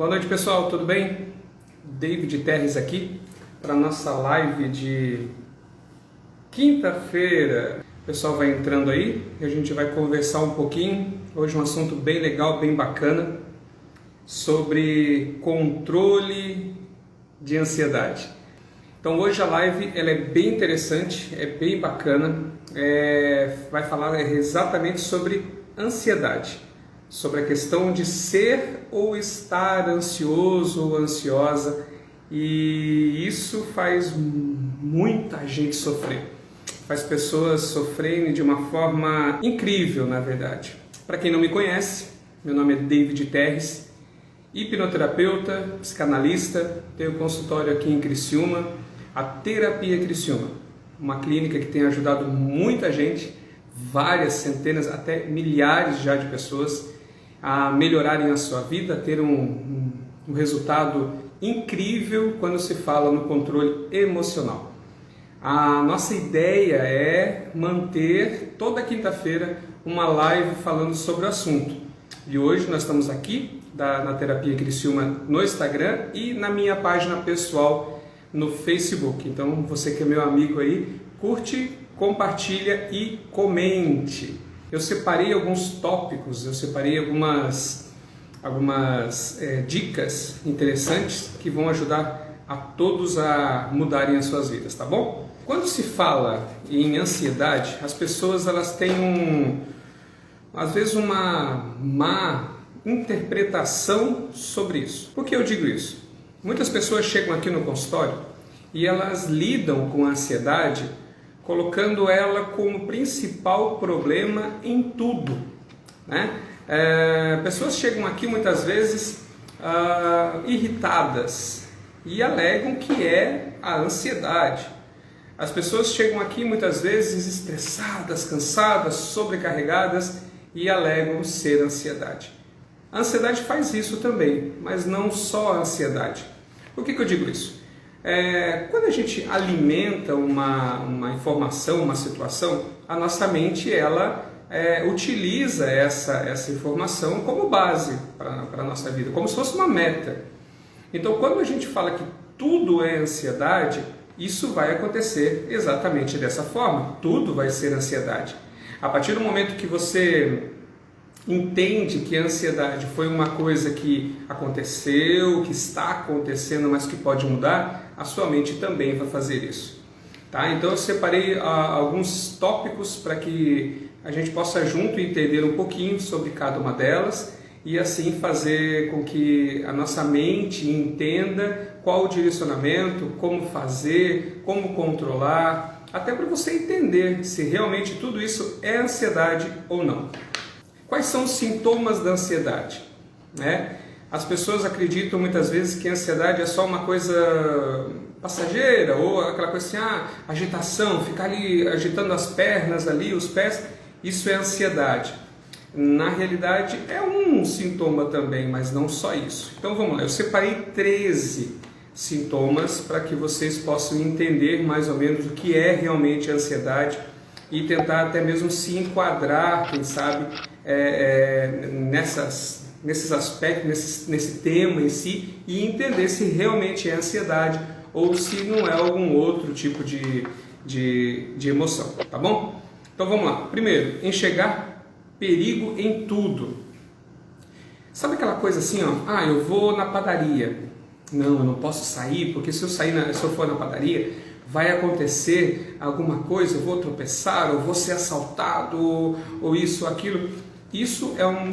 Boa noite, pessoal, tudo bem? David Terres aqui para nossa live de quinta-feira. O pessoal vai entrando aí e a gente vai conversar um pouquinho. Hoje um assunto bem legal, bem bacana, sobre controle de ansiedade. Então hoje a live ela é bem interessante, é bem bacana, vai falar exatamente sobre ansiedade, sobre a questão de ser ou estar ansioso ou ansiosa, e isso faz muita gente sofrer, faz pessoas sofrerem de uma forma incrível, na verdade. Para quem não me conhece, meu nome é David Terres, hipnoterapeuta, psicanalista, tenho consultório aqui em Criciúma, a Terapia Criciúma, uma clínica que tem ajudado muita gente, várias centenas, até milhares já de pessoas, a melhorarem a sua vida, a ter um resultado incrível quando se fala no controle emocional. A nossa ideia é manter toda quinta-feira uma live falando sobre o assunto. E hoje nós estamos aqui na Terapia Criciúma no Instagram e na minha página pessoal no Facebook. Então você que é meu amigo aí, curte, compartilha e comente. Eu separei alguns tópicos, eu separei algumas dicas interessantes que vão ajudar a todos a mudarem as suas vidas, tá bom? Quando se fala em ansiedade, as pessoas elas têm às vezes uma má interpretação sobre isso. Por que eu digo isso? Muitas pessoas chegam aqui no consultório e elas lidam com a ansiedade colocando ela como principal problema em tudo, né? Pessoas chegam aqui muitas vezes irritadas e alegam que é a ansiedade. As pessoas chegam aqui muitas vezes estressadas, cansadas, sobrecarregadas e alegam ser ansiedade. A ansiedade faz isso também, mas não só a ansiedade. Por que eu digo isso? Quando a gente alimenta uma informação, uma situação, a nossa mente ela utiliza essa informação como base para a nossa vida, como se fosse uma meta. Então, quando a gente fala que tudo é ansiedade, isso vai acontecer exatamente dessa forma. Tudo vai ser ansiedade. A partir do momento que você entende que a ansiedade foi uma coisa que aconteceu, que está acontecendo, mas que pode mudar, a sua mente também vai fazer isso. Tá? Então eu separei alguns tópicos para que a gente possa junto entender um pouquinho sobre cada uma delas e assim fazer com que a nossa mente entenda qual o direcionamento, como fazer, como controlar, até para você entender se realmente tudo isso é ansiedade ou não. Quais são os sintomas da ansiedade? As pessoas acreditam muitas vezes que a ansiedade é só uma coisa passageira, ou aquela coisa assim, agitação, ficar ali agitando as pernas ali, os pés, isso é ansiedade. Na realidade é um sintoma também, mas não só isso. Então vamos lá, eu separei 13 sintomas para que vocês possam entender mais ou menos o que é realmente a ansiedade e tentar até mesmo se enquadrar, quem sabe, nesses aspectos, nesse tema em si, e entender se realmente é ansiedade ou se não é algum outro tipo de emoção, tá bom? Então vamos lá. Primeiro, enxergar perigo em tudo. Sabe aquela coisa assim, eu vou na padaria. Não, eu não posso sair, porque se eu for na padaria, vai acontecer alguma coisa, eu vou tropeçar, ou vou ser assaltado, ou isso, aquilo. Isso é um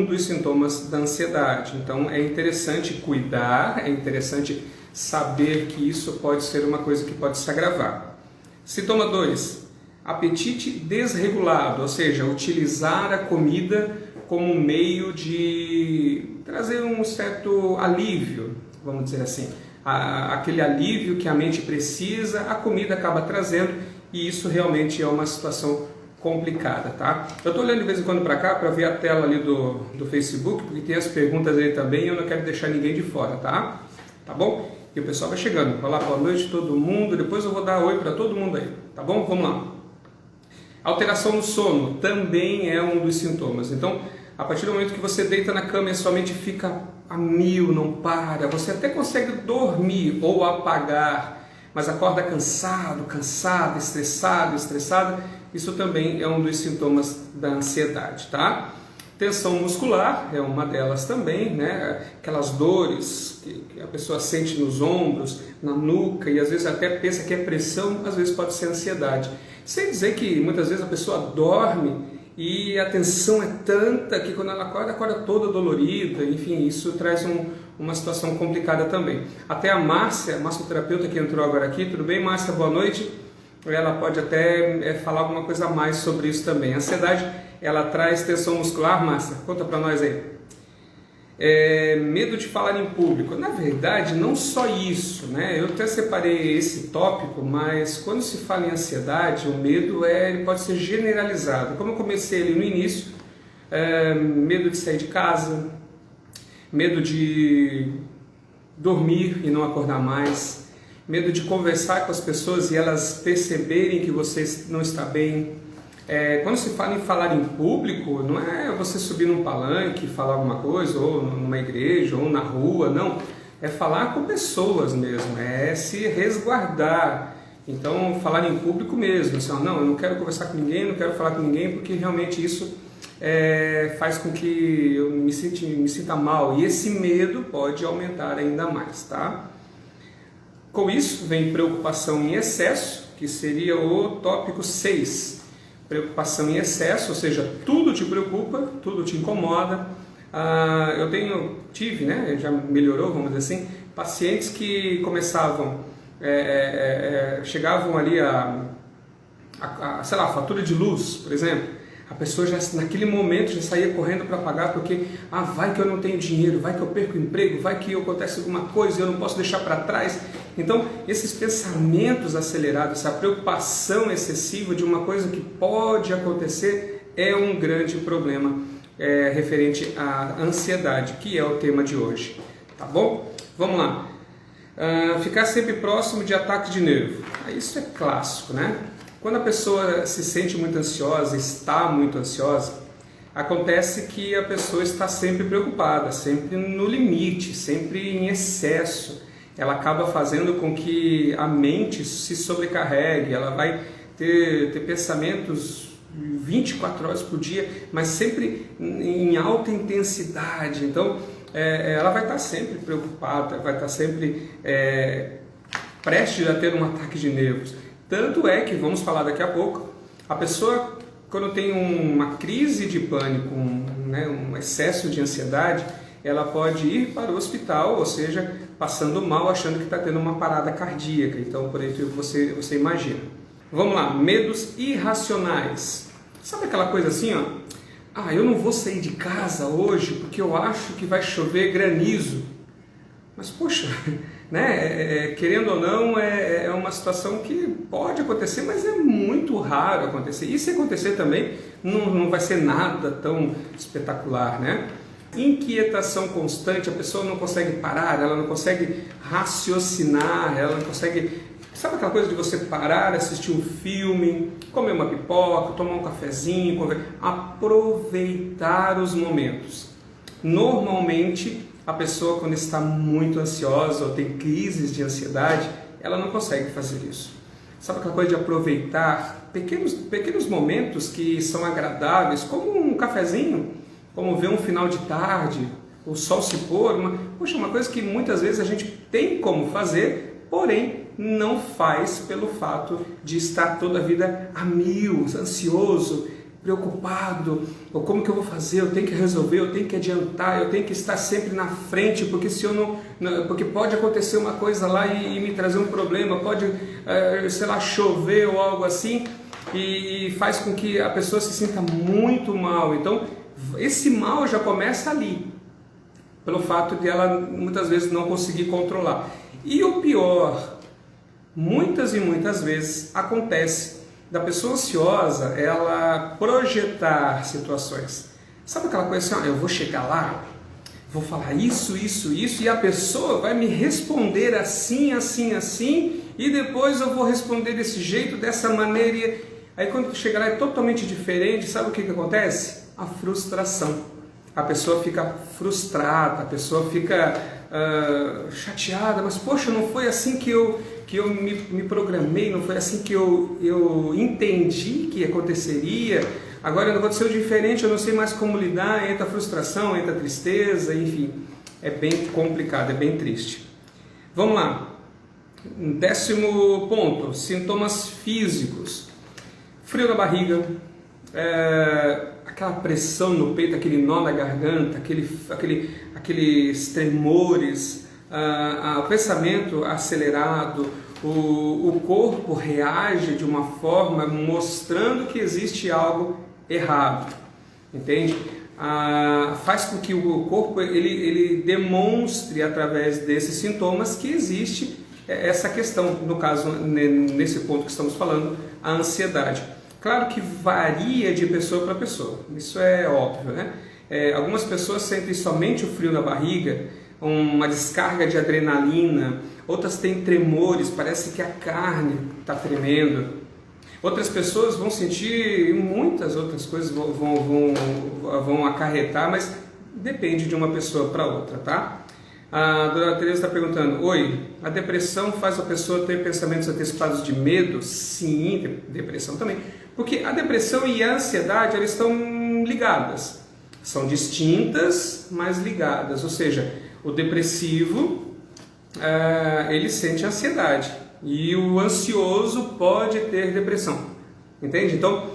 dos sintomas da ansiedade. Então é interessante cuidar, é interessante saber que isso pode ser uma coisa que pode se agravar. Sintoma 2, apetite desregulado, ou seja, utilizar a comida como meio de trazer um certo alívio, vamos dizer assim. Aquele alívio que a mente precisa, a comida acaba trazendo, e isso realmente é uma situação complicada, tá? Eu estou olhando de vez em quando para cá para ver a tela ali do Facebook, porque tem as perguntas aí também e eu não quero deixar ninguém de fora, tá? Tá bom? E o pessoal vai chegando. Olá, boa noite todo mundo. Depois eu vou dar oi para todo mundo aí, tá bom? Vamos lá. Alteração no sono também é um dos sintomas. Então, a partir do momento que você deita na cama e a sua mente fica a mil, não para, você até consegue dormir ou apagar, mas acorda cansado, cansada, estressado, estressada. Isso também é um dos sintomas da ansiedade, tá? Tensão muscular é uma delas também, né? Aquelas dores que a pessoa sente nos ombros, na nuca, e às vezes até pensa que é pressão, às vezes pode ser ansiedade. Sem dizer que muitas vezes a pessoa dorme e a tensão é tanta que quando ela acorda, acorda toda dolorida. Enfim, isso traz uma situação complicada também. Até a Márcia, massoterapeuta que entrou agora aqui, tudo bem, Márcia? Boa noite. Ela pode até falar alguma coisa a mais sobre isso também. A ansiedade, ela traz tensão muscular, Márcia? Conta pra nós aí. Medo de falar em público. Na verdade, não só isso, né? Eu até separei esse tópico, mas quando se fala em ansiedade, o medo ele pode ser generalizado. Como eu comecei ali no início, medo de sair de casa, medo de dormir e não acordar mais, medo de conversar com as pessoas e elas perceberem que você não está bem. Quando se fala em falar em público, não é você subir num palanque, falar alguma coisa, ou numa igreja, ou na rua, não. É falar com pessoas mesmo, é se resguardar. Então, falar em público mesmo. Assim, não, eu não quero conversar com ninguém, não quero falar com ninguém, porque realmente isso faz com que eu me sinta mal. E esse medo pode aumentar ainda mais, tá? Com isso, vem preocupação em excesso, que seria o tópico 6. Preocupação em excesso, ou seja, tudo te preocupa, tudo te incomoda. Eu tive, né, já melhorou, vamos dizer assim, pacientes que começavam, chegavam ali sei lá, a fatura de luz, por exemplo. A pessoa já naquele momento já saía correndo para pagar porque vai que eu não tenho dinheiro, vai que eu perco o emprego, vai que acontece alguma coisa e eu não posso deixar para trás. Então, esses pensamentos acelerados, essa preocupação excessiva de uma coisa que pode acontecer é um grande problema referente à ansiedade, que é o tema de hoje. Tá bom? Vamos lá. Ficar sempre próximo de ataques de nervo. Isso é clássico, né? Quando a pessoa se sente muito ansiosa, está muito ansiosa, acontece que a pessoa está sempre preocupada, sempre no limite, sempre em excesso. Ela acaba fazendo com que a mente se sobrecarregue, ela vai ter pensamentos 24 horas por dia, mas sempre em alta intensidade. Então, ela vai estar sempre preocupada, vai estar sempre prestes a ter um ataque de nervos. Tanto é que, vamos falar daqui a pouco, a pessoa, quando tem uma crise de pânico, um excesso de ansiedade, ela pode ir para o hospital, ou seja, passando mal, achando que está tendo uma parada cardíaca. Então, por aí você imagina. Vamos lá, medos irracionais. Sabe aquela coisa assim, ó? Eu não vou sair de casa hoje porque eu acho que vai chover granizo. Mas, poxa, né? Querendo ou não, é uma situação que pode acontecer, mas é muito raro acontecer. E se acontecer também, não vai ser nada tão espetacular, né? Inquietação constante, a pessoa não consegue parar, ela não consegue raciocinar, ela não consegue... Sabe aquela coisa de você parar, assistir um filme, comer uma pipoca, tomar um cafezinho, aproveitar os momentos. Normalmente, a pessoa, quando está muito ansiosa ou tem crises de ansiedade, ela não consegue fazer isso. Sabe aquela coisa de aproveitar pequenos momentos que são agradáveis, como um cafezinho, como ver um final de tarde, o sol se pôr, uma coisa que muitas vezes a gente tem como fazer, porém não faz pelo fato de estar toda a vida a mil, ansioso, preocupado, ou como que eu vou fazer, eu tenho que resolver, eu tenho que adiantar, eu tenho que estar sempre na frente, porque se eu não porque pode acontecer uma coisa lá e me trazer um problema, pode, sei lá, chover ou algo assim, e faz com que a pessoa se sinta muito mal. Então, esse mal já começa ali, pelo fato de ela muitas vezes não conseguir controlar. E o pior, muitas e muitas vezes acontece da pessoa ansiosa, ela projetar situações. Sabe aquela coisa assim, eu vou chegar lá, vou falar isso, e a pessoa vai me responder assim, e depois eu vou responder desse jeito, dessa maneira. Aí quando tu chega lá é totalmente diferente, sabe o que acontece? A frustração. a pessoa fica frustrada, a pessoa fica chateada, mas poxa, não foi assim que eu me programei, não foi assim que eu entendi que aconteceria, agora aconteceu diferente, eu não sei mais como lidar, entra a frustração, entra a tristeza, enfim, é bem complicado, é bem triste. Vamos lá, 10º ponto, sintomas físicos, frio na barriga, aquela pressão no peito, aquele nó na garganta, aqueles tremores, o pensamento acelerado, o corpo reage de uma forma mostrando que existe algo errado, entende? Faz com que o corpo ele demonstre através desses sintomas que existe essa questão, no caso, nesse ponto que estamos falando, a ansiedade. Claro que varia de pessoa para pessoa, isso é óbvio, né? Algumas pessoas sentem somente o frio na barriga, uma descarga de adrenalina, outras têm tremores, parece que a carne está tremendo. Outras pessoas vão sentir muitas outras coisas, vão acarretar, mas depende de uma pessoa para outra, tá? A dona Teresa está perguntando: oi, a depressão faz a pessoa ter pensamentos antecipados de medo? Sim, depressão também. Porque a depressão e a ansiedade, elas estão ligadas. São distintas, mas ligadas. Ou seja, o depressivo, ele sente ansiedade. E o ansioso pode ter depressão. Entende? Então,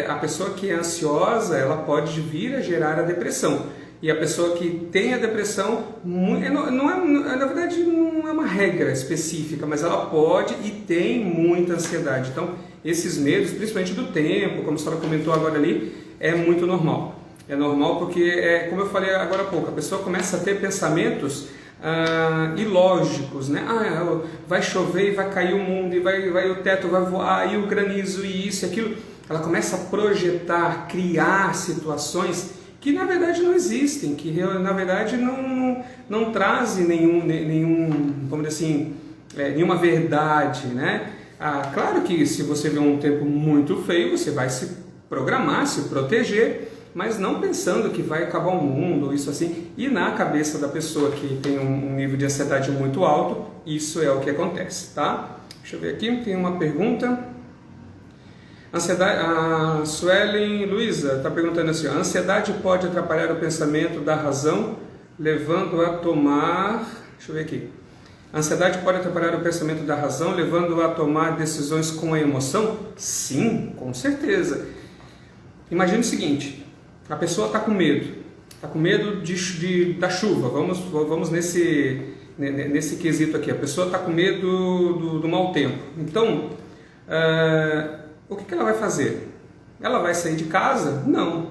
a pessoa que é ansiosa, ela pode vir a gerar a depressão. E a pessoa que tem a depressão, na verdade não é uma regra específica, mas ela pode e tem muita ansiedade. Então, esses medos, principalmente do tempo, como a senhora comentou agora ali, é muito normal. É normal porque, como eu falei agora há pouco, a pessoa começa a ter pensamentos ilógicos, né? Vai chover e vai cair o mundo, e o teto vai voar, e o granizo, e isso e aquilo. Ela começa a projetar, criar situações que na verdade não existem, que na verdade não trazem vamos dizer assim, nenhuma verdade, né? Claro que se você vê um tempo muito feio, você vai se programar, se proteger, mas não pensando que vai acabar o mundo, isso assim. E na cabeça da pessoa que tem um nível de ansiedade muito alto, isso é o que acontece, tá? Deixa eu ver aqui, tem uma pergunta. Ansiedade, a Suelen Luiza está perguntando assim: a ansiedade pode atrapalhar o pensamento da razão, levando a tomar... Deixa eu ver aqui. A ansiedade pode atrapalhar o pensamento da razão, levando a tomar decisões com a emoção? Sim, com certeza. Imagine o seguinte: a pessoa está com medo da chuva, vamos nesse quesito aqui, a pessoa está com medo do mau tempo. Então, o que ela vai fazer? Ela vai sair de casa? Não.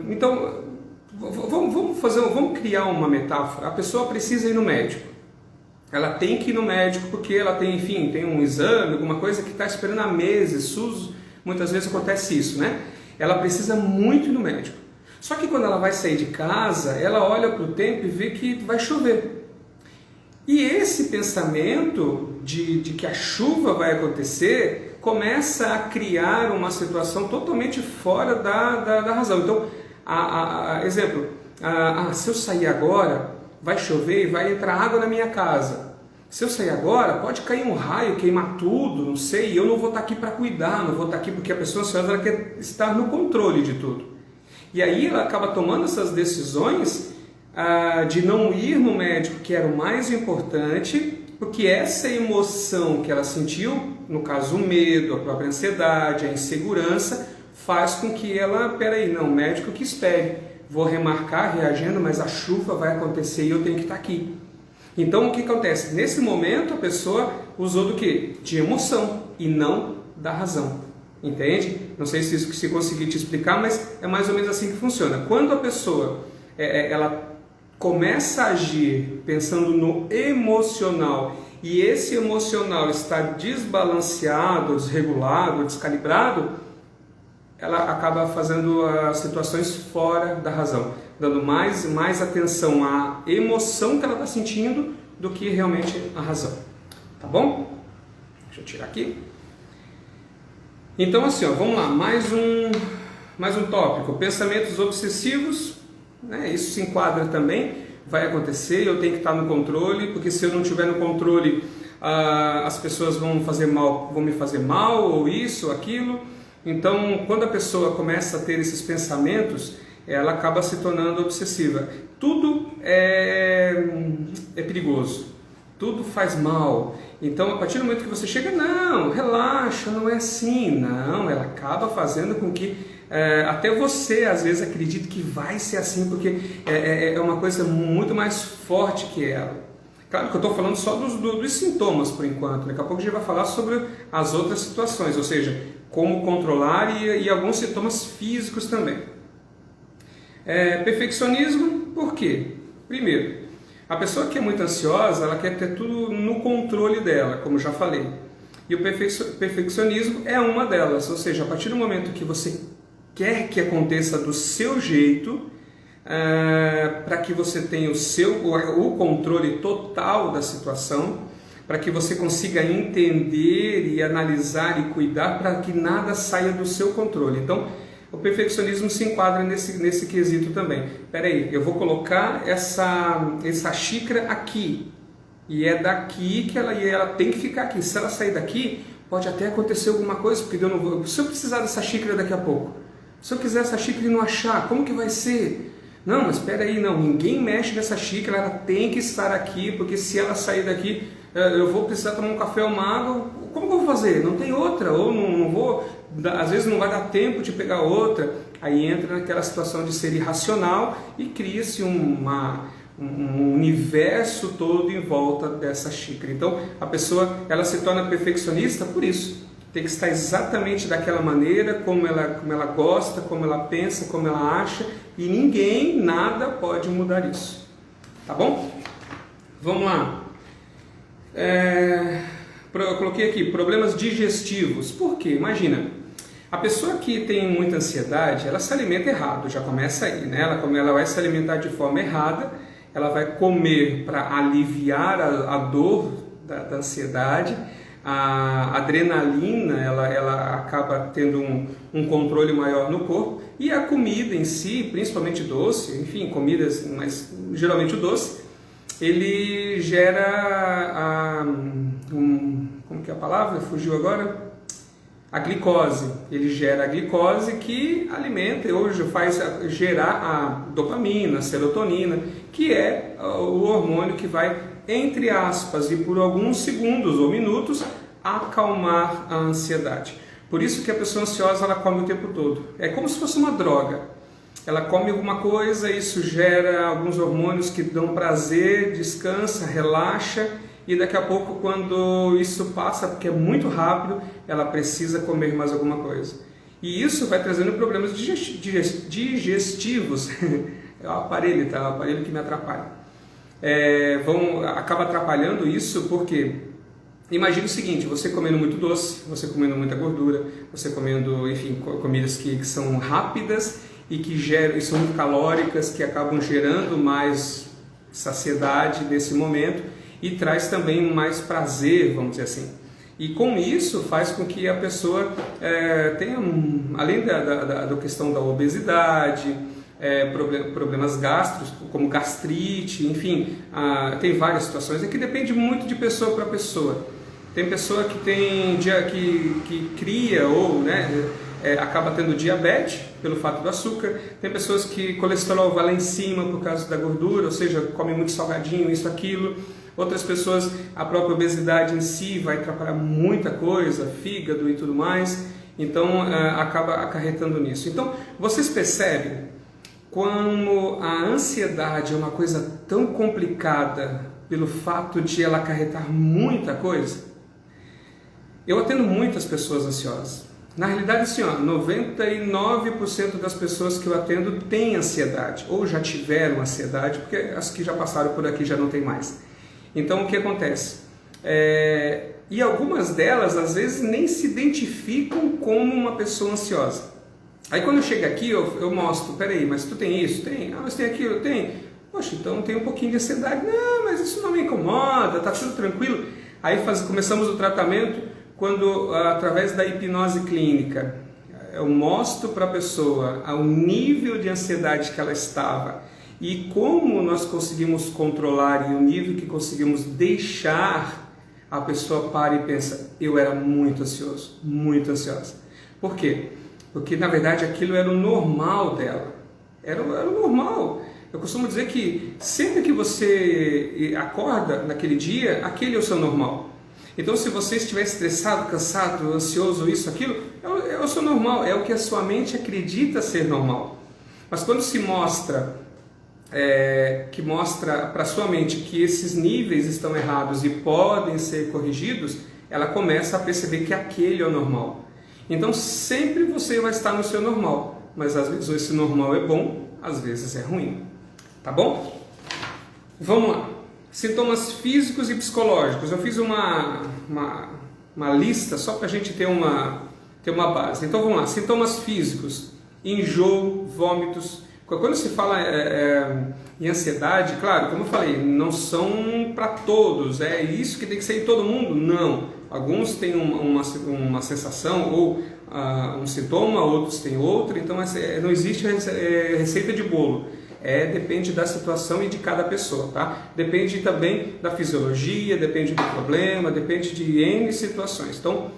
Então, vamos criar uma metáfora. A pessoa precisa ir no médico. Ela tem que ir no médico porque ela tem, enfim, tem um exame, alguma coisa que está esperando há meses. SUS, muitas vezes acontece isso, né? Ela precisa muito ir no médico. Só que quando ela vai sair de casa, ela olha para o tempo e vê que vai chover. E esse pensamento de que a chuva vai acontecer começa a criar uma situação totalmente fora da razão. Então, exemplo, se eu sair agora, vai chover e vai entrar água na minha casa. Se eu sair agora, pode cair um raio, queimar tudo, não sei, e eu não vou estar aqui para cuidar, não vou estar aqui porque a pessoa ansiosa ela quer estar no controle de tudo. E aí ela acaba tomando essas decisões de não ir no médico, que era o mais importante, porque essa emoção que ela sentiu, no caso o medo, a própria ansiedade, a insegurança, faz com que ela, peraí, não, médico que espere, vou remarcar reagindo, mas a chuva vai acontecer e eu tenho que estar aqui. Então o que acontece? Nesse momento a pessoa usou do quê? De emoção e não da razão. Entende? Não sei se consegui te explicar, mas é mais ou menos assim que funciona. Quando a pessoa ela começa a agir pensando no emocional e esse emocional está desbalanceado, desregulado, descalibrado, ela acaba fazendo as situações fora da razão, dando mais atenção à emoção que ela está sentindo do que realmente a razão. Tá bom? Deixa eu tirar aqui. Então assim, vamos lá, mais um tópico. Pensamentos obsessivos né? Isso se enquadra também, vai acontecer, eu tenho que estar no controle, porque se eu não estiver no controle, as pessoas vão me fazer mal, ou isso, ou aquilo. Então, quando a pessoa começa a ter esses pensamentos, ela acaba se tornando obsessiva. Tudo é perigoso, tudo faz mal. Então, a partir do momento que você chega, não, relaxa, não é assim. Não, ela acaba fazendo com que até você, às vezes, acredite que vai ser assim, porque é uma coisa muito mais forte que ela. Claro que eu estou falando só dos sintomas, por enquanto. Daqui a pouco a gente vai falar sobre as outras situações, ou seja, como controlar e alguns sintomas físicos também. Perfeccionismo, por quê? Primeiro, a pessoa que é muito ansiosa, ela quer ter tudo no controle dela, como já falei. E o perfeccionismo é uma delas, ou seja, a partir do momento que você quer que aconteça do seu jeito, para que você tenha o controle total da situação, para que você consiga entender e analisar e cuidar para que nada saia do seu controle. Então, o perfeccionismo se enquadra nesse quesito também. Espera aí, eu vou colocar essa xícara aqui, e é daqui que ela tem que ficar aqui. Se ela sair daqui, pode até acontecer alguma coisa, porque eu não vou. Se eu precisar dessa xícara daqui a pouco, se eu quiser essa xícara e não achar, como que vai ser? Não, mas espera aí, não, ninguém mexe nessa xícara, ela tem que estar aqui, porque se ela sair daqui, eu vou precisar tomar um café ou uma água, como que eu vou fazer? Não tem outra, ou não vou, às vezes não vai dar tempo de pegar outra. Aí entra naquela situação de ser irracional e cria-se um universo todo em volta dessa xícara. Então a pessoa, ela se torna perfeccionista por isso. Tem que estar exatamente daquela maneira, como ela gosta, como ela pensa, como ela acha, e ninguém, nada pode mudar isso. Tá bom? Vamos lá. Eu coloquei aqui, problemas digestivos. Por quê? Imagina, a pessoa que tem muita ansiedade, ela se alimenta errado, já começa aí, né? Ela vai se alimentar de forma errada, ela vai comer para aliviar a dor da ansiedade. A adrenalina, ela acaba tendo um controle maior no corpo, e a comida em si, principalmente doce, enfim, comidas, mas geralmente o doce, ele gera como que é a palavra? Fugiu agora? A glicose. Ele gera a glicose que alimenta, hoje faz gerar a dopamina, a serotonina, que é o hormônio que vai, entre aspas, e por alguns segundos ou minutos, acalmar a ansiedade. Por isso que a pessoa ansiosa, ela come o tempo todo. É como se fosse uma droga. Ela come alguma coisa, isso gera alguns hormônios que dão prazer, descansa, relaxa, e daqui a pouco, quando isso passa, porque é muito rápido, ela precisa comer mais alguma coisa. E isso vai trazendo problemas digestivos. É o aparelho, tá? É o aparelho que me atrapalha. Acaba atrapalhando isso porque, imagina o seguinte, você comendo muito doce, você comendo muita gordura, você comendo, enfim, comidas que são rápidas e que geram, e são muito calóricas, que acabam gerando mais saciedade nesse momento e traz também mais prazer, vamos dizer assim. E com isso faz com que a pessoa tenha, além da questão da obesidade, problemas gástricos, como gastrite, enfim, tem várias situações. Aqui depende muito de pessoa para pessoa. Tem pessoa que cria ou acaba tendo diabetes pelo fato do açúcar. Tem pessoas que colesterol vai lá em cima por causa da gordura, ou seja, come muito salgadinho, isso, aquilo. Outras pessoas, a própria obesidade em si vai atrapalhar muita coisa, fígado e tudo mais. Então acaba acarretando nisso. Então vocês percebem como a ansiedade é uma coisa tão complicada pelo fato de ela acarretar muita coisa? Eu atendo muitas pessoas ansiosas. Na realidade, assim, 99% das pessoas que eu atendo têm ansiedade, ou já tiveram ansiedade, porque as que já passaram por aqui já não tem mais. Então, o que acontece? E algumas delas, às vezes, nem se identificam como uma pessoa ansiosa. Aí, quando eu chego aqui, eu mostro, peraí, mas tu tem isso? Tem. Ah, mas tem aquilo? Tem. Poxa, então tem um pouquinho de ansiedade. Não, mas isso não me incomoda, tá tudo tranquilo. Aí começamos o tratamento quando, através da hipnose clínica, eu mostro para a pessoa o nível de ansiedade que ela estava e como nós conseguimos controlar e o nível que conseguimos deixar, a pessoa para e pensa, eu era muito ansioso, muito ansiosa. Por quê? Porque na verdade aquilo era o normal dela, era o normal. Eu costumo dizer que sempre que você acorda naquele dia, aquele é o seu normal. Então, se você estiver estressado, cansado, ansioso, isso, aquilo, é o seu normal, é o que a sua mente acredita ser normal. Mas quando se mostra, que mostra para a sua mente que esses níveis estão errados e podem ser corrigidos, ela começa a perceber que aquele é o normal. Então, sempre você vai estar no seu normal, mas às vezes esse normal é bom, às vezes é ruim. Tá bom? Vamos lá. Sintomas físicos e psicológicos. Eu fiz uma lista só para a gente ter uma base. Então vamos lá. Sintomas físicos: enjoo, vômitos. Quando se fala em ansiedade, claro, como eu falei, não são para todos. É isso que tem que ser em todo mundo? Não. Alguns têm uma sensação ou um sintoma, outros têm outro. Então não existe receita de bolo. Depende da situação e de cada pessoa, tá? Depende também da fisiologia, depende do problema, depende de N situações. Então,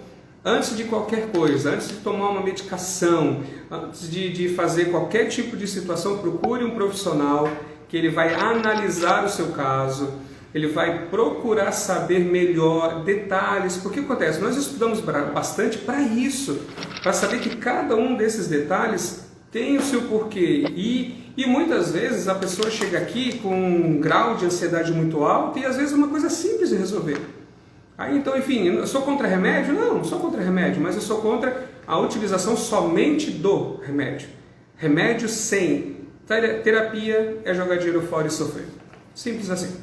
antes de qualquer coisa, antes de tomar uma medicação, antes de fazer qualquer tipo de situação, procure um profissional que ele vai analisar o seu caso, ele vai procurar saber melhor detalhes, porque acontece, nós estudamos bastante para isso, para saber que cada um desses detalhes tem o seu porquê e muitas vezes a pessoa chega aqui com um grau de ansiedade muito alto e às vezes é uma coisa simples de resolver. Aí então, enfim, eu sou contra remédio? Não sou contra remédio, mas eu sou contra a utilização somente do remédio. Remédio sem terapia é jogar dinheiro fora e sofrer. Simples assim.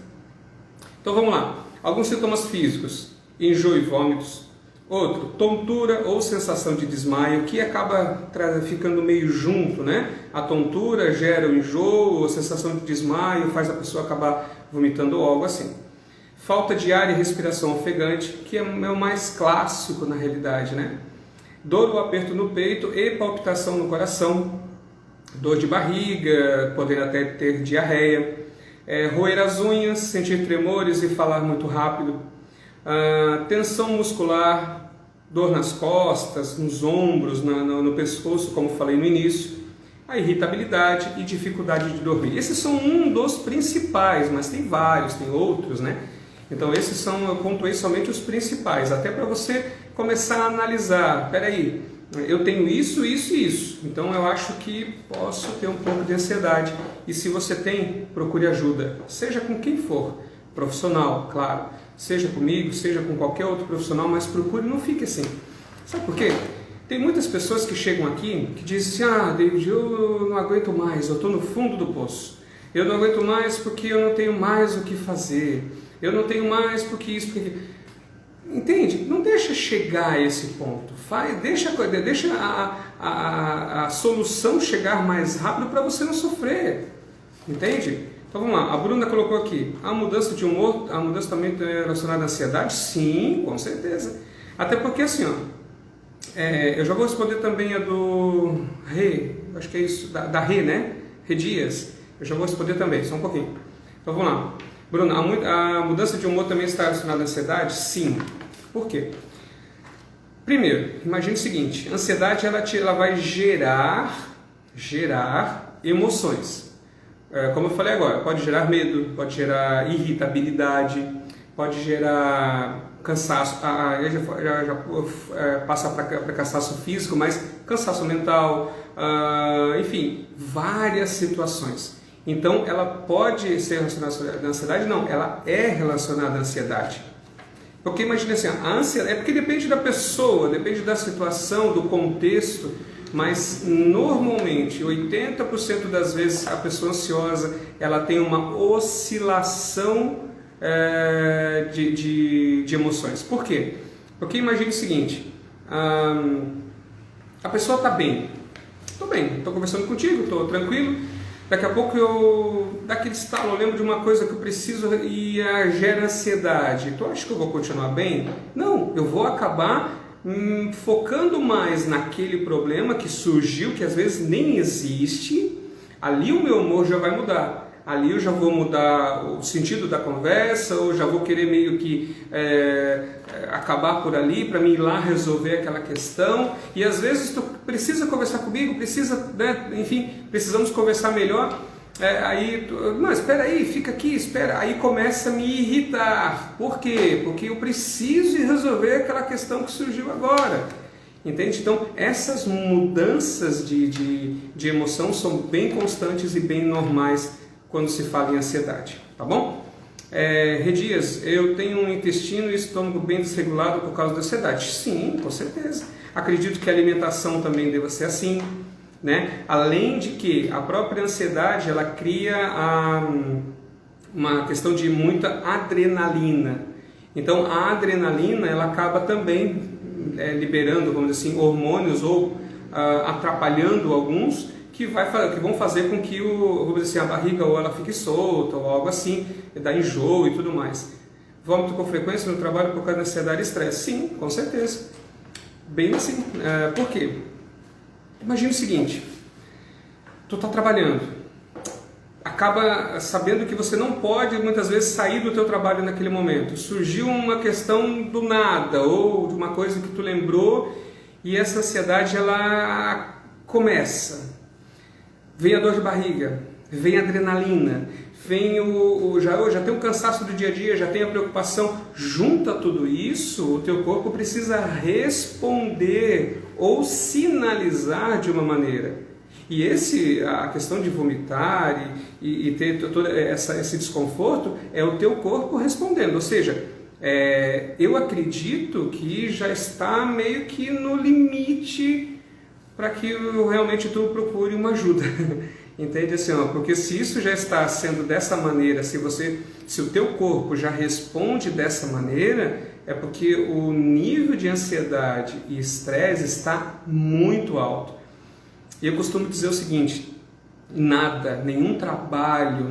Então vamos lá. Alguns sintomas físicos: enjoo e vômitos. Outro, tontura ou sensação de desmaio, que acaba ficando meio junto, né? A tontura gera o enjoo, a sensação de desmaio faz a pessoa acabar vomitando ou algo assim. Falta de ar e respiração ofegante, que é o mais clássico na realidade, né? Dor ou aperto no peito e palpitação no coração. Dor de barriga, podendo até ter diarreia. Roer as unhas, sentir tremores e falar muito rápido. Tensão muscular, dor nas costas, nos ombros, no pescoço, como falei no início, a irritabilidade e dificuldade de dormir. Esses são um dos principais, mas tem vários, tem outros, né? Então esses eu pontuei somente os principais, até para você começar a analisar, peraí, eu tenho isso, isso e isso, então eu acho que posso ter um pouco de ansiedade, e se você tem, procure ajuda, seja com quem for, profissional, claro, seja comigo, seja com qualquer outro profissional, mas procure, não fique assim. Sabe por quê? Tem muitas pessoas que chegam aqui que dizem assim, David, eu não aguento mais, eu estou no fundo do poço. Eu não aguento mais porque eu não tenho mais o que fazer. Eu não tenho mais porque isso, porque... Entende? Não deixa chegar a esse ponto. Deixa a solução chegar mais rápido para você não sofrer. Entende? Então vamos lá, a Bruna colocou aqui, a mudança de humor, a mudança também é relacionada à ansiedade? Sim, com certeza. Até porque assim, eu já vou responder também a do Rê, acho que é isso, da Rê, né? Rê Dias, eu já vou responder também, só um pouquinho. Então vamos lá. Bruna, a mudança de humor também está relacionada à ansiedade? Sim. Por quê? Primeiro, imagine o seguinte, a ansiedade ela vai gerar emoções. Como eu falei agora, pode gerar medo, pode gerar irritabilidade, pode gerar cansaço, já passa para cansaço físico, mas cansaço mental, enfim, várias situações. Então, ela pode ser relacionada à ansiedade? Não, ela é relacionada à ansiedade. Porque imagine assim, a ansiedade, porque depende da pessoa, depende da situação, do contexto, mas normalmente 80% das vezes a pessoa ansiosa ela tem uma oscilação de emoções. Por quê? Porque imagine o seguinte, a pessoa está bem, estou conversando contigo, estou tranquilo, daqui a pouco eu dá aquele estalo, eu lembro de uma coisa que eu preciso e gera ansiedade. Tu acha que eu vou continuar bem? Não, eu vou acabar focando mais naquele problema que surgiu, que às vezes nem existe, ali o meu humor já vai mudar. Ali eu já vou mudar o sentido da conversa, ou já vou querer meio que acabar por ali para mim ir lá resolver aquela questão. E às vezes tu precisa conversar comigo, precisa, né? Enfim, precisamos conversar melhor. Não, espera aí, fica aqui, espera. Aí começa a me irritar. Por quê? Porque eu preciso resolver aquela questão que surgiu agora. Entende? Então, essas mudanças de emoção são bem constantes e bem normais quando se fala em ansiedade, tá bom? Redias, eu tenho um intestino e estômago bem desregulado por causa da ansiedade. Sim, com certeza. Acredito que a alimentação também deva ser assim, né? Além de que a própria ansiedade, ela cria uma questão de muita adrenalina. Então, a adrenalina, ela acaba também liberando, vamos dizer assim, hormônios ou atrapalhando alguns, que vão fazer com que vamos dizer assim, a barriga ou ela fique solta ou algo assim, dá enjoo e tudo mais. Vômito com frequência no trabalho por causa da ansiedade e estresse? Sim, com certeza. Bem assim. Por quê? Imagina o seguinte, tu está trabalhando, acaba sabendo que você não pode muitas vezes sair do teu trabalho naquele momento. Surgiu uma questão do nada ou de uma coisa que tu lembrou e essa ansiedade ela começa. Vem a dor de barriga, vem a adrenalina, vem já tem o cansaço do dia a dia, já tem a preocupação. Junta tudo isso, o teu corpo precisa responder ou sinalizar de uma maneira. E a questão de vomitar e ter todo esse desconforto é o teu corpo respondendo. Ou seja, eu acredito que já está meio que no limite para que realmente tu procure uma ajuda. Entende assim, porque se isso já está sendo dessa maneira, se o teu corpo já responde dessa maneira, é porque o nível de ansiedade e estresse está muito alto. E eu costumo dizer o seguinte, nenhum trabalho,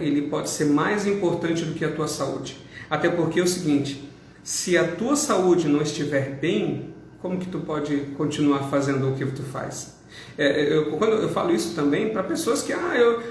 ele pode ser mais importante do que a tua saúde. Até porque é o seguinte, se a tua saúde não estiver bem, como que tu pode continuar fazendo o que tu faz? Quando eu falo isso também para pessoas que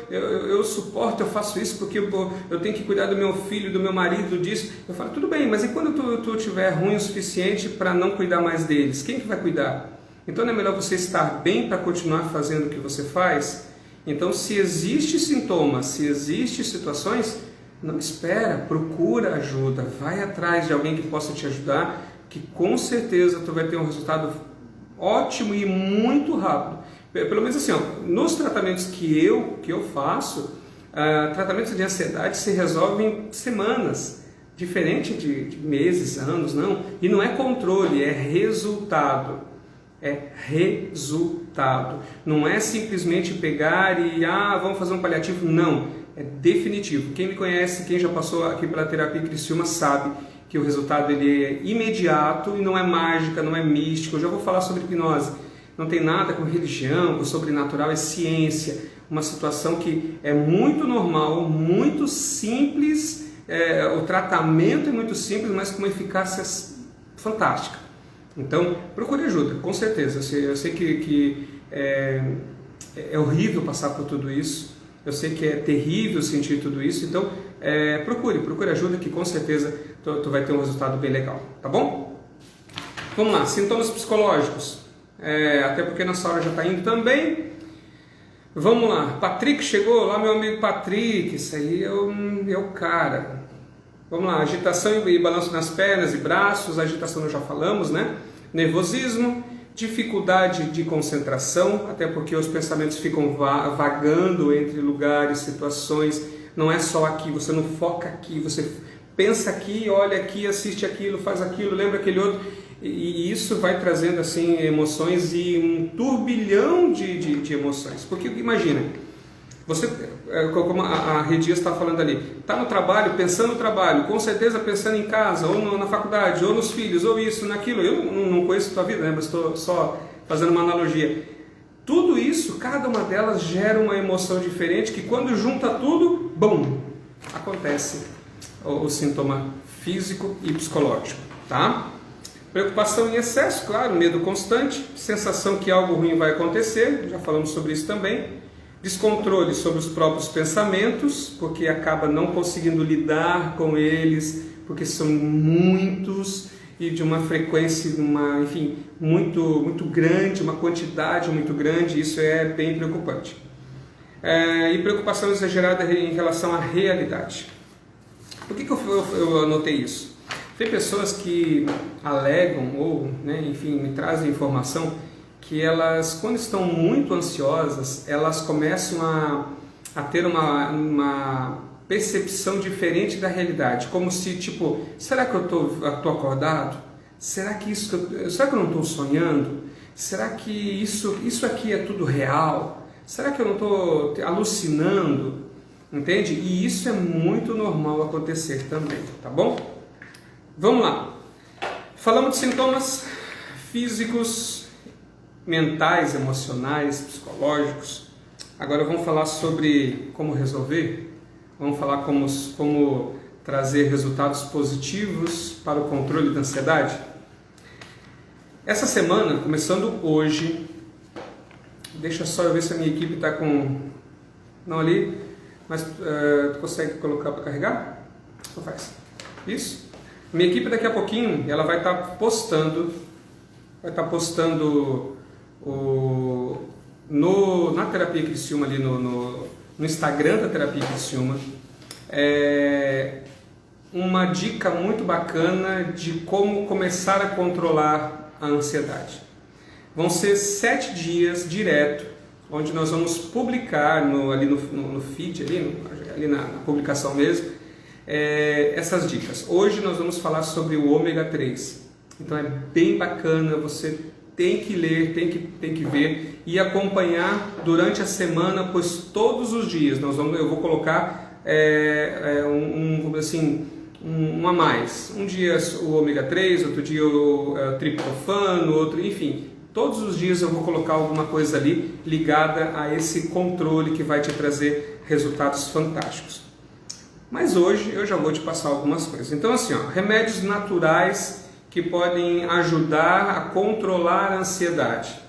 eu suporto, eu faço isso porque eu tenho que cuidar do meu filho, do meu marido, disso. Eu falo, tudo bem, mas e quando tu estiver ruim o suficiente para não cuidar mais deles? Quem que vai cuidar? Então não é melhor você estar bem para continuar fazendo o que você faz? Então se existe sintomas, se existem situações, não espera, procura ajuda, vai atrás de alguém que possa te ajudar, que com certeza tu vai ter um resultado ótimo e muito rápido. Pelo menos assim, nos tratamentos que eu faço, tratamentos de ansiedade se resolvem em semanas, diferente de meses, anos, não. E não é controle, é resultado. É resultado. Não é simplesmente pegar e vamos fazer um paliativo, não. É definitivo. Quem me conhece, quem já passou aqui pela terapia Criciúma sabe que o resultado ele é imediato e não é mágica, não é místico. Eu já vou falar sobre hipnose. Não tem nada com religião, com sobrenatural, é ciência. Uma situação que é muito normal, muito simples, o tratamento é muito simples, mas com uma eficácia fantástica. Então, procure ajuda, com certeza. Eu sei que é horrível passar por tudo isso. Eu sei que é terrível sentir tudo isso. Então, procure ajuda que com certeza tu vai ter um resultado bem legal. Tá bom? Vamos lá, sintomas psicológicos. Até porque nossa hora já está indo também. Vamos lá, Patrick chegou. Lá meu amigo Patrick, isso aí é o cara. Vamos lá, agitação e balanço nas pernas e braços, agitação nós já falamos, né? Nervosismo, dificuldade de concentração, até porque os pensamentos ficam vagando entre lugares, situações, não é só aqui, você não foca aqui, você pensa aqui, olha aqui, assiste aquilo, faz aquilo, lembra aquele outro, e isso vai trazendo assim emoções e um turbilhão de emoções, porque imagina, você, como a Redias está falando ali, está no trabalho, pensando no trabalho, com certeza pensando em casa, ou na faculdade, ou nos filhos, ou isso, naquilo. Eu não conheço a tua vida, né? Mas estou só fazendo uma analogia. Tudo isso, cada uma delas gera uma emoção diferente, que quando junta tudo, bum, acontece o sintoma físico e psicológico, tá? Preocupação em excesso, claro, medo constante, sensação que algo ruim vai acontecer, já falamos sobre isso também. Descontrole sobre os próprios pensamentos, porque acaba não conseguindo lidar com eles, porque são muitos e de uma frequência, enfim, muito grande, uma quantidade muito grande, isso é bem preocupante. E preocupação exagerada em relação à realidade. Por que eu anotei isso? Tem pessoas que alegam ou, enfim, me trazem informação que elas, quando estão muito ansiosas, elas começam a ter uma percepção diferente da realidade, como se, tipo, será que eu tô acordado? Será que eu não estou sonhando? Será que isso aqui é tudo real? Será que eu não estou alucinando? Entende? E isso é muito normal acontecer também, tá bom? Vamos lá. Falamos de sintomas físicos, mentais, emocionais, psicológicos. Agora vamos falar sobre como resolver. Vamos falar como trazer resultados positivos para o controle da ansiedade. Essa semana, começando hoje, deixa só eu ver se a minha equipe está com... Não ali, mas tu consegue colocar para carregar? Então faz. Isso. Minha equipe daqui a pouquinho, ela vai estar postando na Terapia Criciúma, ali no Instagram da Terapia Criciúma, uma dica muito bacana de como começar a controlar a ansiedade. Vão ser 7 dias direto, onde nós vamos publicar ali no feed, ali na publicação mesmo, essas dicas. Hoje nós vamos falar sobre o ômega 3. Então é bem bacana, você tem que ler, tem que ver e acompanhar durante a semana, pois todos os dias eu vou colocar um a mais. Um dia o ômega 3, outro dia o triptofano, outro, enfim. Todos os dias eu vou colocar alguma coisa ali ligada a esse controle que vai te trazer resultados fantásticos. Mas hoje eu já vou te passar algumas coisas. Então assim, remédios naturais que podem ajudar a controlar a ansiedade.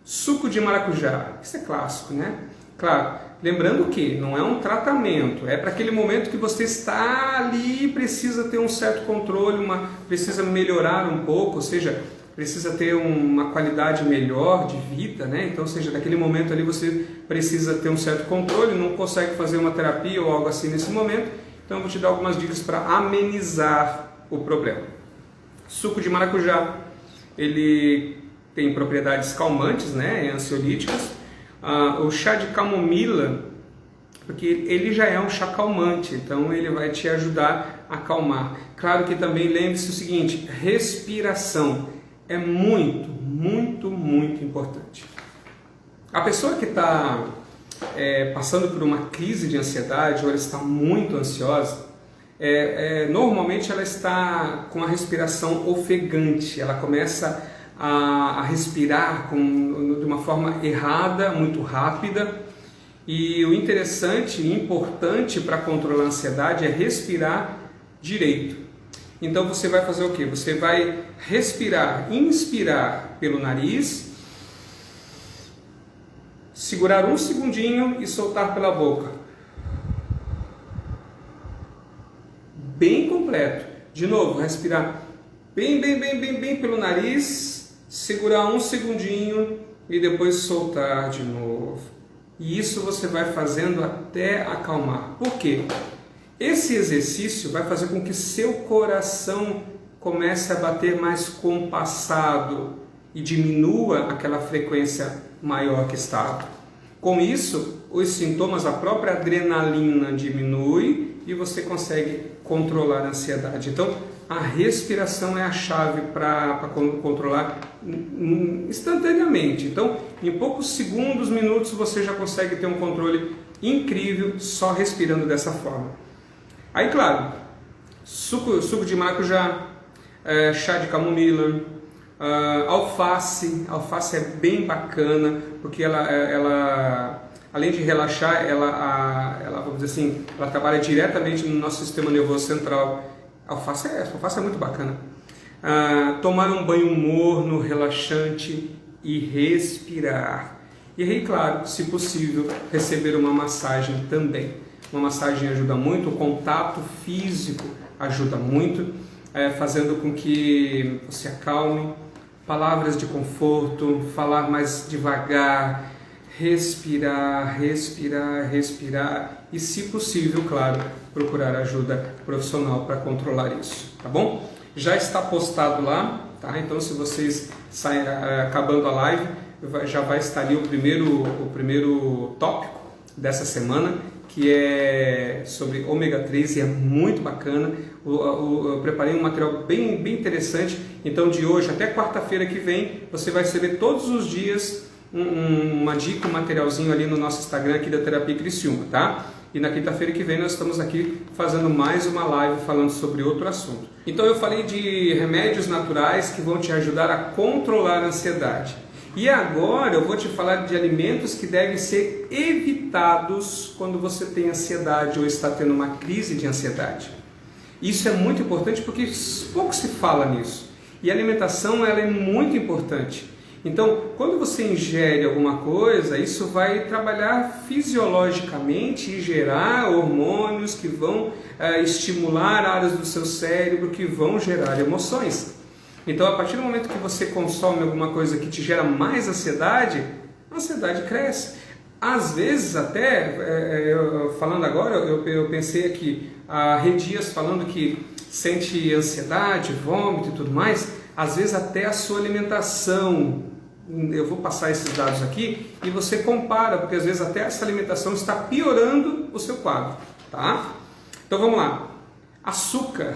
Suco de maracujá, isso é clássico, né? Claro, lembrando que não é um tratamento, é para aquele momento que você está ali, precisa ter um certo controle, precisa melhorar um pouco, ou seja, precisa ter uma qualidade melhor de vida, né? Então, ou seja, naquele momento ali você precisa ter um certo controle, não consegue fazer uma terapia ou algo assim nesse momento, então eu vou te dar algumas dicas para amenizar o problema. Suco de maracujá, ele tem propriedades calmantes, né? Ansiolíticas. O chá de camomila, porque ele já é um chá calmante, então ele vai te ajudar a acalmar. Claro que também lembre-se o seguinte, respiração é muito, muito, muito importante. A pessoa que está passando por uma crise de ansiedade ou ela está muito ansiosa, normalmente ela está com a respiração ofegante, ela começa a respirar de uma forma errada, muito rápida, e o interessante e importante para controlar a ansiedade é respirar direito. Então você vai fazer o quê? Você vai respirar, inspirar pelo nariz, segurar um segundinho e soltar pela boca. Bem completo. De novo, respirar bem pelo nariz, segurar um segundinho e depois soltar de novo. E isso você vai fazendo até acalmar. Por quê? Esse exercício vai fazer com que seu coração comece a bater mais compassado e diminua aquela frequência maior que estava. Com isso, os sintomas, a própria adrenalina diminui e você consegue controlar a ansiedade. Então, a respiração é a chave para controlar instantaneamente. Então, em poucos segundos, minutos, você já consegue ter um controle incrível só respirando dessa forma. Aí, claro, suco de maracujá, chá de camomila, alface. Alface é bem bacana, porque ela além de relaxar, ela, vamos dizer assim, ela trabalha diretamente no nosso sistema nervoso central. Alface é muito bacana. tomar um banho morno, relaxante e respirar. E aí, claro, se possível, receber uma massagem também. Uma massagem ajuda muito, o contato físico ajuda muito, fazendo com que você acalme, palavras de conforto, falar mais devagar, respirar, respirar, respirar e, se possível, claro, procurar ajuda profissional para controlar isso, tá bom? Já está postado lá, tá? Então, se vocês saem acabando a live, já vai estar ali o primeiro tópico dessa semana, que é sobre ômega 3 e é muito bacana. Eu preparei um material bem interessante. Então, de hoje até quarta-feira que vem, você vai receber todos os dias uma dica, um materialzinho ali no nosso Instagram aqui da Terapia Criciúma, tá? E na quinta-feira que vem nós estamos aqui fazendo mais uma live falando sobre outro assunto. Então eu falei de remédios naturais que vão te ajudar a controlar a ansiedade. E agora eu vou te falar de alimentos que devem ser evitados quando você tem ansiedade ou está tendo uma crise de ansiedade. Isso é muito importante porque pouco se fala nisso. E a alimentação ela é muito importante. Então, quando você ingere alguma coisa, isso vai trabalhar fisiologicamente e gerar hormônios que vão estimular áreas do seu cérebro que vão gerar emoções. Então, a partir do momento que você consome alguma coisa que te gera mais ansiedade, a ansiedade cresce. Às vezes, até, falando agora, eu pensei aqui, a Redias falando que sente ansiedade, vômito e tudo mais, às vezes até a sua alimentação, eu vou passar esses dados aqui e você compara, porque às vezes até essa alimentação está piorando o seu quadro, tá? Então vamos lá, açúcar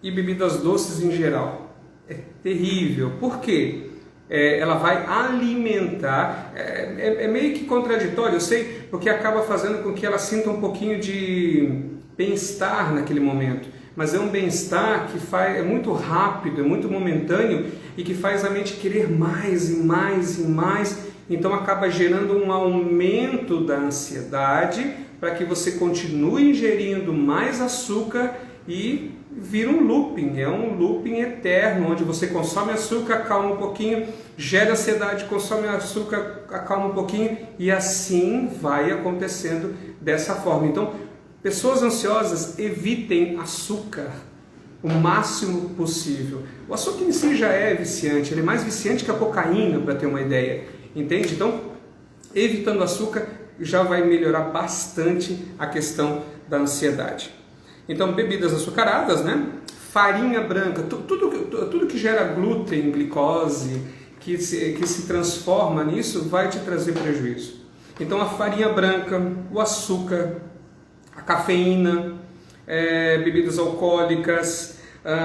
e bebidas doces em geral. É terrível. Por quê? Ela vai alimentar, é meio que contraditório, eu sei, porque acaba fazendo com que ela sinta um pouquinho de bem-estar naquele momento, mas é um bem-estar que é muito rápido, é muito momentâneo e que faz a mente querer mais e mais e mais, então acaba gerando um aumento da ansiedade para que você continue ingerindo mais açúcar e vira um looping, é um looping eterno, onde você consome açúcar, acalma um pouquinho, gera ansiedade, consome açúcar, acalma um pouquinho e assim vai acontecendo dessa forma. Então, pessoas ansiosas evitem açúcar o máximo possível. O açúcar em si já é viciante, ele é mais viciante que a cocaína, para ter uma ideia, entende? Então, evitando açúcar já vai melhorar bastante a questão da ansiedade. Então, bebidas açucaradas, né? Farinha branca, tudo que gera glúten, glicose, que se transforma nisso, vai te trazer prejuízo. Então, a farinha branca, o açúcar, a cafeína, bebidas alcoólicas,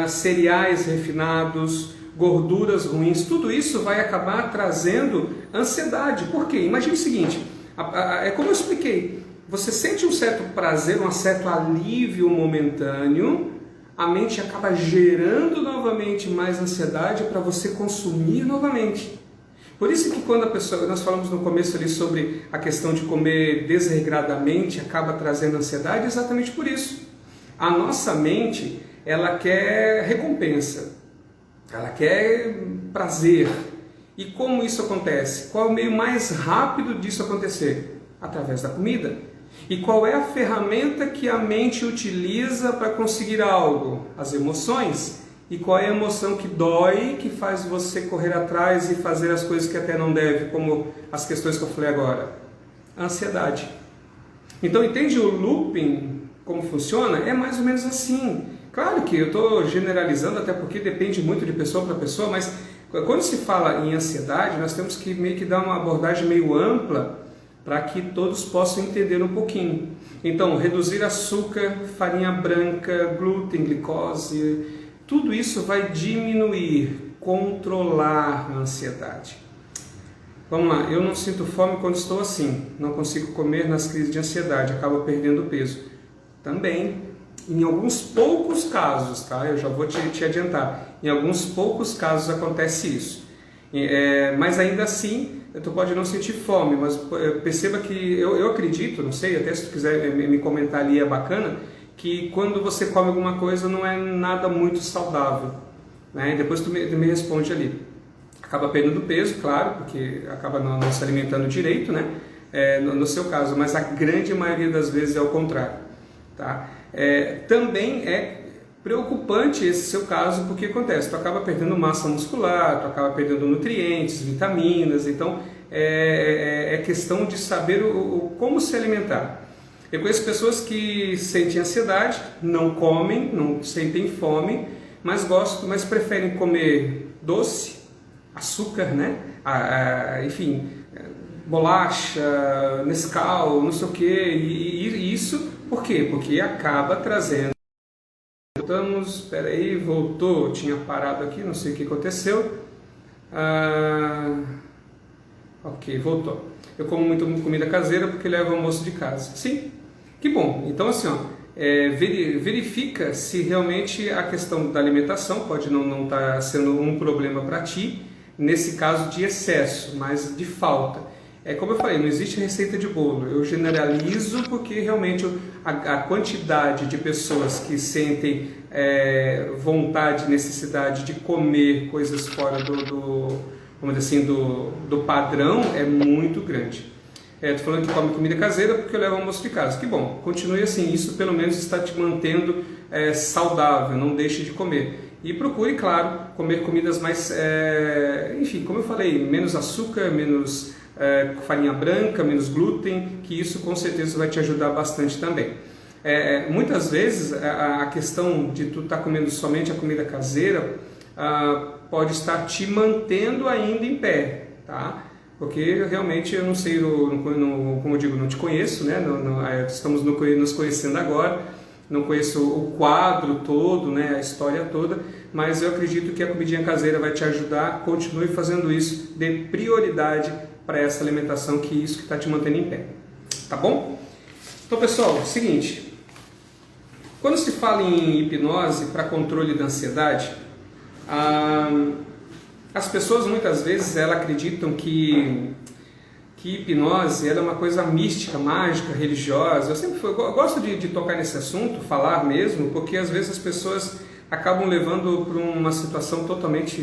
cereais refinados, gorduras ruins, tudo isso vai acabar trazendo ansiedade. Por quê? Imagine o seguinte, é como eu expliquei, você sente um certo prazer, um certo alívio momentâneo, a mente acaba gerando novamente mais ansiedade para você consumir novamente. Por isso que quando nós falamos no começo ali sobre a questão de comer desregradamente acaba trazendo ansiedade, exatamente por isso. A nossa mente, ela quer recompensa, ela quer prazer. E como isso acontece? Qual é o meio mais rápido disso acontecer? Através da comida. E qual é a ferramenta que a mente utiliza para conseguir algo? As emoções. E qual é a emoção que dói, que faz você correr atrás e fazer as coisas que até não deve, como as questões que eu falei agora? A ansiedade. Então, entende o looping, como funciona? É mais ou menos assim. Claro que eu estou generalizando, até porque depende muito de pessoa para pessoa, mas quando se fala em ansiedade, nós temos que meio que dar uma abordagem meio ampla para que todos possam entender um pouquinho. Então, reduzir açúcar, farinha branca, glúten, glicose, tudo isso vai diminuir, controlar a ansiedade. Vamos lá, eu não sinto fome quando estou assim, não consigo comer nas crises de ansiedade, acabo perdendo peso. Também, em alguns poucos casos, tá? Eu já vou te adiantar, em alguns poucos casos acontece isso. Mas ainda assim, tu pode não sentir fome, mas perceba que eu acredito, não sei, até se tu quiser me comentar ali é bacana, que quando você come alguma coisa não é nada muito saudável. né? E depois tu me responde ali. Acaba perdendo peso, claro, porque acaba não se alimentando direito, né? No seu caso, mas a grande maioria das vezes é o contrário, tá? Também é preocupante esse seu caso, porque acontece, tu acaba perdendo massa muscular, tu acaba perdendo nutrientes, vitaminas, então é questão de saber como se alimentar. Eu conheço pessoas que sentem ansiedade, não comem, não sentem fome, mas preferem comer doce, açúcar, né? Enfim, bolacha, Nescau, não sei o que, e isso por quê? Porque acaba trazendo. Voltamos, espera aí, voltou, tinha parado aqui, não sei o que aconteceu. Ok, voltou. Eu como muito comida caseira porque levo almoço de casa. Sim, que bom. Então assim, ó, verifica se realmente a questão da alimentação pode não estar sendo um problema para ti, nesse caso de excesso, mas de falta. Como eu falei, não existe receita de bolo. Eu generalizo porque realmente a quantidade de pessoas que sentem vontade, necessidade de comer coisas fora vamos dizer assim, do padrão é muito grande. Estou falando que come comida caseira porque eu levo almoço de casa. Que bom, continue assim, isso pelo menos está te mantendo saudável, não deixe de comer. E procure, claro, comer comidas mais, enfim, como eu falei, menos açúcar, menos farinha branca, menos glúten, que isso com certeza vai te ajudar bastante também. Muitas vezes a questão de tu estar comendo somente a comida caseira pode estar te mantendo ainda em pé, tá? Porque realmente eu não sei, como eu digo, não te conheço, né? Estamos nos conhecendo agora, não conheço o quadro todo, né? A história toda, mas eu acredito que a comidinha caseira vai te ajudar. Continue fazendo isso, dê prioridade para essa alimentação, que é isso que está te mantendo em pé, tá bom? Então pessoal, seguinte, quando se fala em hipnose para controle da ansiedade, as pessoas muitas vezes acreditam que hipnose é uma coisa mística, mágica, religiosa. Eu gosto de tocar nesse assunto, falar mesmo, porque às vezes as pessoas acabam levando para uma situação totalmente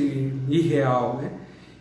irreal, né?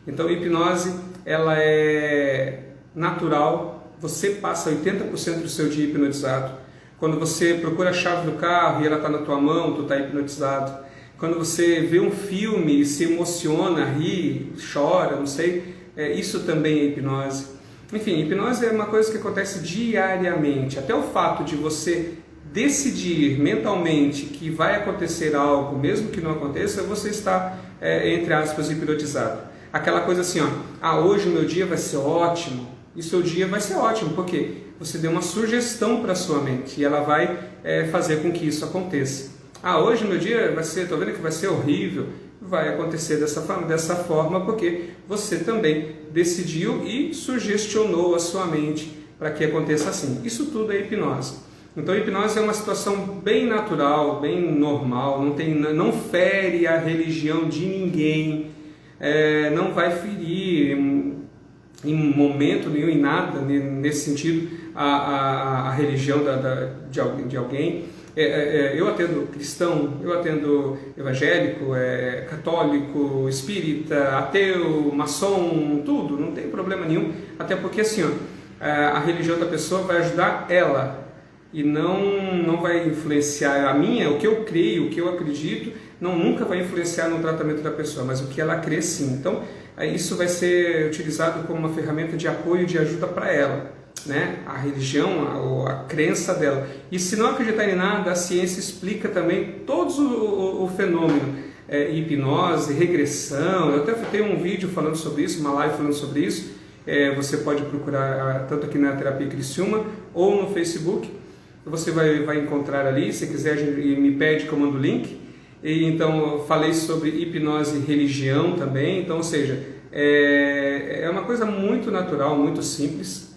Então a hipnose ela é natural, você passa 80% do seu dia hipnotizado. Quando você procura a chave do carro e ela está na tua mão, tu está hipnotizado. Quando você vê um filme e se emociona, ri, chora, não sei, isso também é hipnose. Enfim, hipnose é uma coisa que acontece diariamente. Até o fato de você decidir mentalmente que vai acontecer algo, mesmo que não aconteça, você está, entre aspas, hipnotizado. Aquela coisa assim, ó, hoje o meu dia vai ser ótimo, e seu dia vai ser ótimo, porque você deu uma sugestão para a sua mente e ela vai fazer com que isso aconteça. Hoje o meu dia vai ser, estou vendo que vai ser horrível, vai acontecer dessa forma, porque você também decidiu e sugestionou a sua mente para que aconteça assim. Isso tudo é hipnose. Então a hipnose é uma situação bem natural, bem normal, não fere a religião de ninguém, não vai ferir em momento nenhum, em nada, nesse sentido, a religião de alguém. Eu atendo cristão, eu atendo evangélico, católico, espírita, ateu, maçom, tudo, não tem problema nenhum, até porque assim, a religião da pessoa vai ajudar ela e não vai influenciar a minha, o que eu creio, o que eu acredito, nunca vai influenciar no tratamento da pessoa, mas o que ela crê sim. Então isso vai ser utilizado como uma ferramenta de apoio, de ajuda para ela, né? A religião, a crença dela. E se não acreditar em nada, a ciência explica também todos o fenômeno, hipnose, regressão. Eu até tenho um vídeo falando sobre isso, uma live falando sobre isso. Você pode procurar tanto aqui na Terapia Criciúma ou no Facebook. Você vai encontrar ali. Se quiser, me pede que eu mando o link. E então eu falei sobre hipnose e religião também. Então, ou seja, é uma coisa muito natural, muito simples,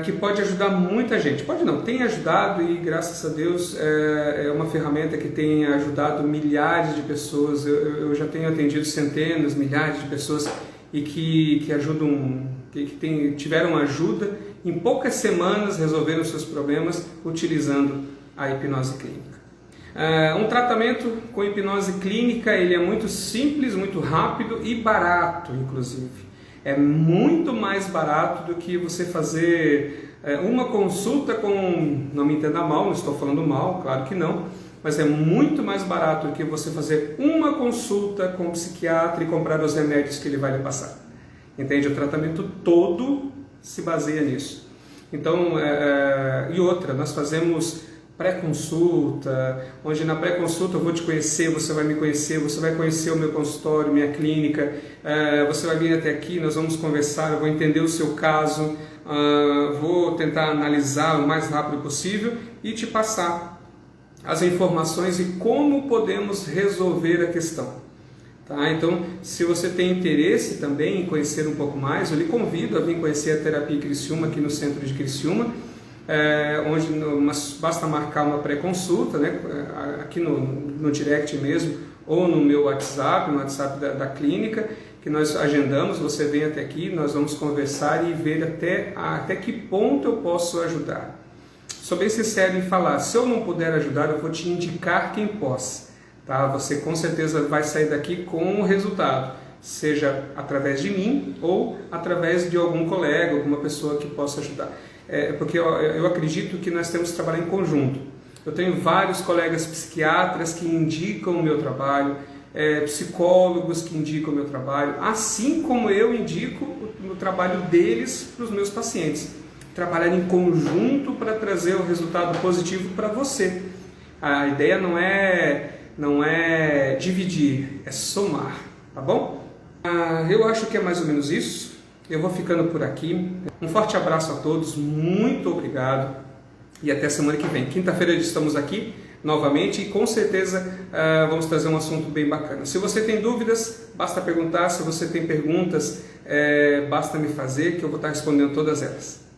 que pode ajudar muita gente. Pode não, tem ajudado e graças a Deus é uma ferramenta que tem ajudado milhares de pessoas. Eu já tenho atendido centenas, milhares de pessoas e que ajudam, que tiveram ajuda em poucas semanas, resolveram seus problemas utilizando a hipnose clínica. Um tratamento com hipnose clínica, ele é muito simples, muito rápido e barato, inclusive. É muito mais barato do que você fazer uma consulta com... Não me entenda mal, não estou falando mal, claro que não. Mas é muito mais barato do que você fazer uma consulta com o psiquiatra e comprar os remédios que ele vai lhe passar. Entende? O tratamento todo se baseia nisso. Então, e outra, nós fazemos pré-consulta, onde na pré-consulta eu vou te conhecer, você vai me conhecer, você vai conhecer o meu consultório, minha clínica, você vai vir até aqui, nós vamos conversar, eu vou entender o seu caso, vou tentar analisar o mais rápido possível e te passar as informações e como podemos resolver a questão. Tá? Então, se você tem interesse também em conhecer um pouco mais, eu lhe convido a vir conhecer a Terapia Criciúma aqui no centro de Criciúma, onde basta marcar uma pré-consulta, né? Aqui no direct mesmo, ou no meu WhatsApp, no WhatsApp da clínica, que nós agendamos, você vem até aqui, nós vamos conversar e ver até que ponto eu posso ajudar. Sou bem sincero em falar, se eu não puder ajudar, eu vou te indicar quem possa. Tá? Você com certeza vai sair daqui com um resultado, seja através de mim ou através de algum colega, alguma pessoa que possa ajudar. Porque eu acredito que nós temos que trabalhar em conjunto. Eu tenho vários colegas psiquiatras que indicam o meu trabalho, psicólogos que indicam o meu trabalho, assim como eu indico o trabalho deles para os meus pacientes. Trabalhar em conjunto para trazer o resultado positivo para você. A ideia não é dividir, é somar, tá bom? Eu acho que é mais ou menos isso. Eu vou ficando por aqui. Um forte abraço a todos, muito obrigado e até semana que vem. Quinta-feira estamos aqui novamente e com certeza vamos trazer um assunto bem bacana. Se você tem dúvidas, basta perguntar. Se você tem perguntas, basta me fazer que eu vou estar respondendo todas elas.